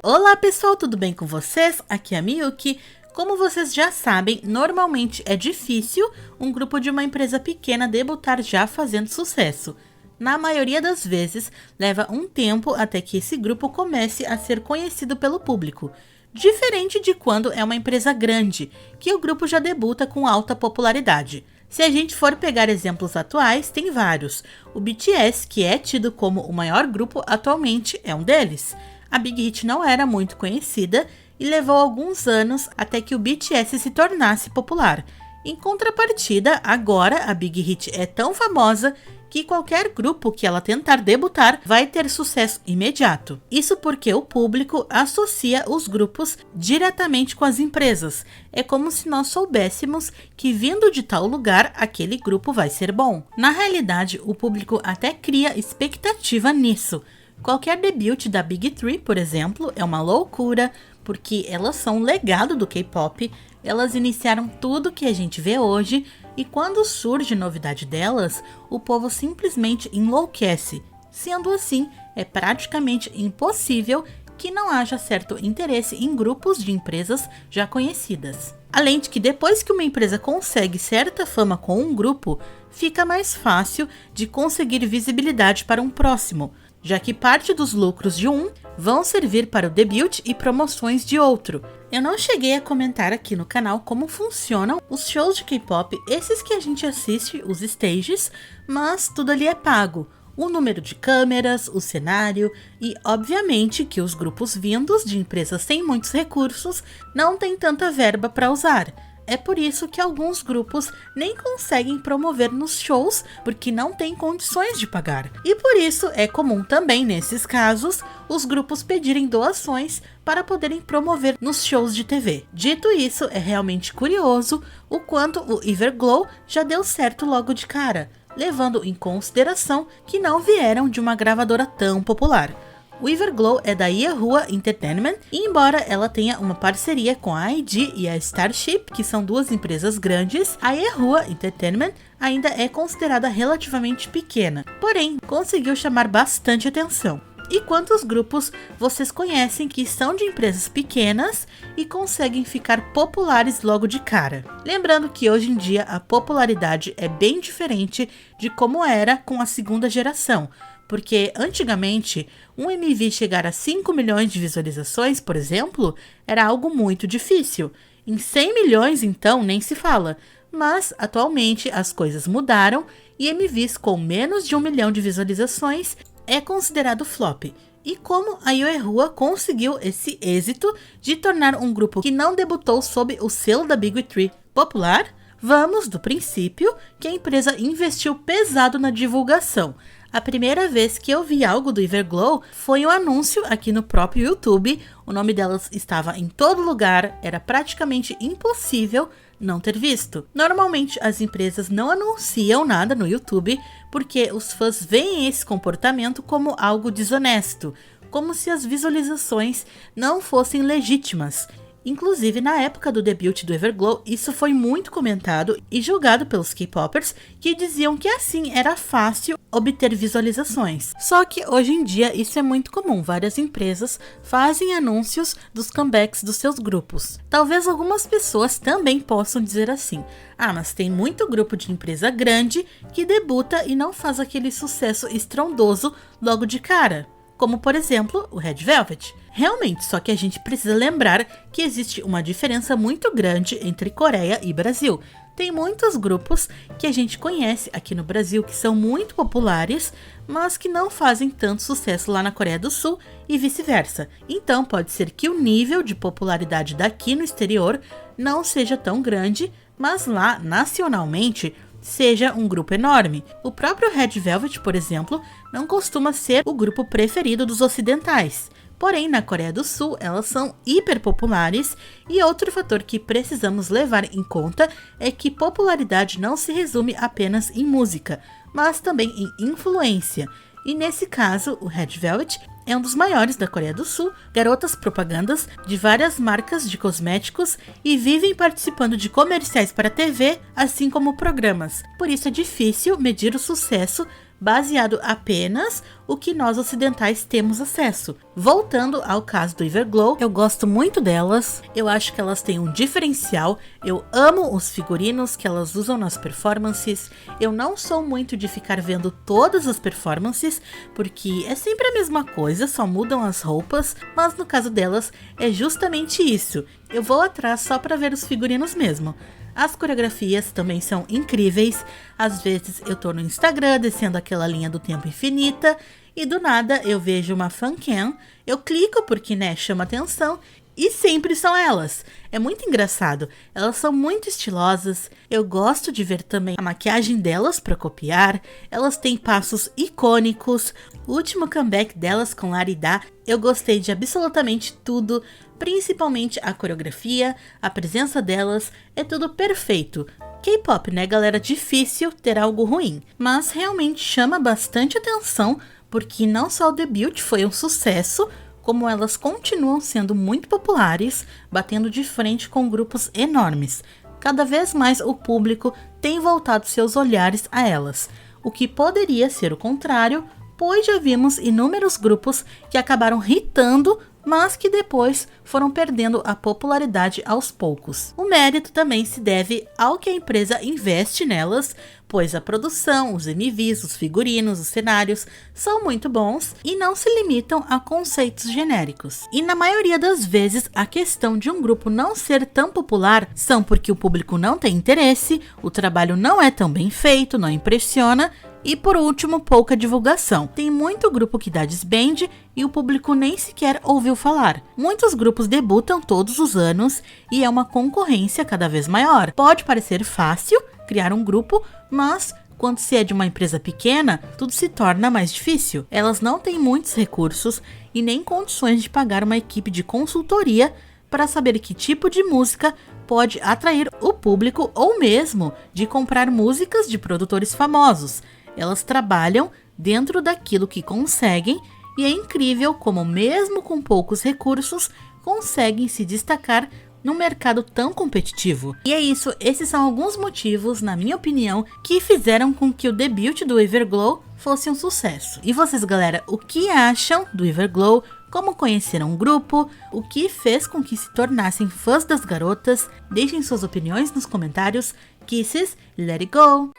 Olá pessoal, tudo bem com vocês? Aqui é a Miyuki. Como vocês já sabem, normalmente é difícil um grupo de uma empresa pequena debutar já fazendo sucesso. Na maioria das vezes, leva um tempo até que esse grupo comece a ser conhecido pelo público. Diferente de quando é uma empresa grande, que o grupo já debuta com alta popularidade. Se a gente for pegar exemplos atuais, tem vários. O BTS, que é tido como o maior grupo atualmente, é um deles. A Big Hit não era muito conhecida e levou alguns anos até que o BTS se tornasse popular. Em contrapartida, agora a Big Hit é tão famosa que qualquer grupo que ela tentar debutar vai ter sucesso imediato. Isso porque o público associa os grupos diretamente com as empresas. É como se nós soubéssemos que vindo de tal lugar, aquele grupo vai ser bom. Na realidade, o público até cria expectativa nisso. Qualquer debut da Big Three, por exemplo, é uma loucura, porque elas são um legado do K-pop, elas iniciaram tudo que a gente vê hoje, e quando surge novidade delas, o povo simplesmente enlouquece. Sendo assim, é praticamente impossível que não haja certo interesse em grupos de empresas já conhecidas. Além de que depois que uma empresa consegue certa fama com um grupo, fica mais fácil de conseguir visibilidade para um próximo, já que parte dos lucros de um vão servir para o debut e promoções de outro. Eu não cheguei a comentar aqui no canal como funcionam os shows de K-pop, esses que a gente assiste, os stages, mas tudo ali é pago. O número de câmeras, o cenário e, obviamente, que os grupos vindos de empresas sem muitos recursos não têm tanta verba para usar. É por isso que alguns grupos nem conseguem promover nos shows porque não têm condições de pagar. E por isso é comum também, nesses casos, os grupos pedirem doações para poderem promover nos shows de TV. Dito isso, é realmente curioso o quanto o Everglow já deu certo logo de cara, levando em consideração que não vieram de uma gravadora tão popular. O Everglow é da Yahoo Entertainment e embora ela tenha uma parceria com a ID e a Starship, que são duas empresas grandes, a Yahoo Entertainment ainda é considerada relativamente pequena, porém conseguiu chamar bastante atenção. E quantos grupos vocês conhecem que são de empresas pequenas e conseguem ficar populares logo de cara? Lembrando que hoje em dia a popularidade é bem diferente de como era com a segunda geração, porque antigamente um MV chegar a 5 milhões de visualizações, por exemplo, era algo muito difícil. Em 100 milhões então nem se fala, mas atualmente as coisas mudaram e MVs com menos de 1 milhão de visualizações é considerado flop. E como a Yahoo conseguiu esse êxito de tornar um grupo que não debutou sob o selo da Big Three popular? Vamos do princípio que a empresa investiu pesado na divulgação. A primeira vez que eu vi algo do Everglow foi um anúncio aqui no próprio YouTube. O nome delas estava em todo lugar, era praticamente impossível não ter visto. Normalmente as empresas não anunciam nada no YouTube porque os fãs veem esse comportamento como algo desonesto, como se as visualizações não fossem legítimas. Inclusive, na época do debut do Everglow, isso foi muito comentado e julgado pelos K-popers que diziam que assim era fácil obter visualizações. Só que hoje em dia isso é muito comum, várias empresas fazem anúncios dos comebacks dos seus grupos. Talvez algumas pessoas também possam dizer assim: ah, mas tem muito grupo de empresa grande que debuta e não faz aquele sucesso estrondoso logo de cara. Como, por exemplo, o Red Velvet. Realmente, só que a gente precisa lembrar que existe uma diferença muito grande entre Coreia e Brasil. Tem muitos grupos que a gente conhece aqui no Brasil que são muito populares, mas que não fazem tanto sucesso lá na Coreia do Sul e vice-versa. Então, pode ser que o nível de popularidade daqui no exterior não seja tão grande, mas lá, nacionalmente, seja um grupo enorme. O próprio Red Velvet, por exemplo, não costuma ser o grupo preferido dos ocidentais. Porém, na Coreia do Sul, elas são hiper populares e outro fator que precisamos levar em conta é que popularidade não se resume apenas em música, mas também em influência. E nesse caso, o Red Velvet é um dos maiores da Coreia do Sul, garotas propagandas de várias marcas de cosméticos e vivem participando de comerciais para TV, assim como programas. Por isso é difícil medir o sucesso baseado apenas o que nós ocidentais temos acesso. Voltando ao caso do Everglow, eu gosto muito delas, eu acho que elas têm um diferencial, eu amo os figurinos que elas usam nas performances, eu não sou muito de ficar vendo todas as performances, porque é sempre a mesma coisa, só mudam as roupas, mas no caso delas é justamente isso, eu vou atrás só para ver os figurinos mesmo. As coreografias também são incríveis, às vezes eu tô no Instagram descendo aquela linha do tempo infinita e do nada eu vejo uma fancam, eu clico porque chama atenção e sempre são elas. É muito engraçado, elas são muito estilosas, eu gosto de ver também a maquiagem delas para copiar, elas têm passos icônicos, o último comeback delas com Larida, eu gostei de absolutamente tudo, principalmente a coreografia, a presença delas, é tudo perfeito. K-pop, galera, difícil ter algo ruim, mas realmente chama bastante atenção porque não só o debut foi um sucesso, como elas continuam sendo muito populares, batendo de frente com grupos enormes. Cada vez mais o público tem voltado seus olhares a elas, o que poderia ser o contrário, pois já vimos inúmeros grupos que acabaram hitando, mas que depois foram perdendo a popularidade aos poucos. O mérito também se deve ao que a empresa investe nelas, pois a produção, os MVs, os figurinos, os cenários são muito bons e não se limitam a conceitos genéricos. E na maioria das vezes a questão de um grupo não ser tão popular são porque o público não tem interesse, o trabalho não é tão bem feito, não impressiona, e por último, pouca divulgação. Tem muito grupo que dá desband e o público nem sequer ouviu falar. Muitos grupos debutam todos os anos e é uma concorrência cada vez maior. Pode parecer fácil criar um grupo, mas quando se é de uma empresa pequena, tudo se torna mais difícil. Elas não têm muitos recursos e nem condições de pagar uma equipe de consultoria para saber que tipo de música pode atrair o público ou mesmo de comprar músicas de produtores famosos. Elas trabalham dentro daquilo que conseguem e é incrível como mesmo com poucos recursos conseguem se destacar num mercado tão competitivo. E é isso, esses são alguns motivos, na minha opinião, que fizeram com que o debut do Everglow fosse um sucesso. E vocês, galera, o que acham do Everglow? Como conheceram o grupo? O que fez com que se tornassem fãs das garotas? Deixem suas opiniões nos comentários. Kisses, let it go!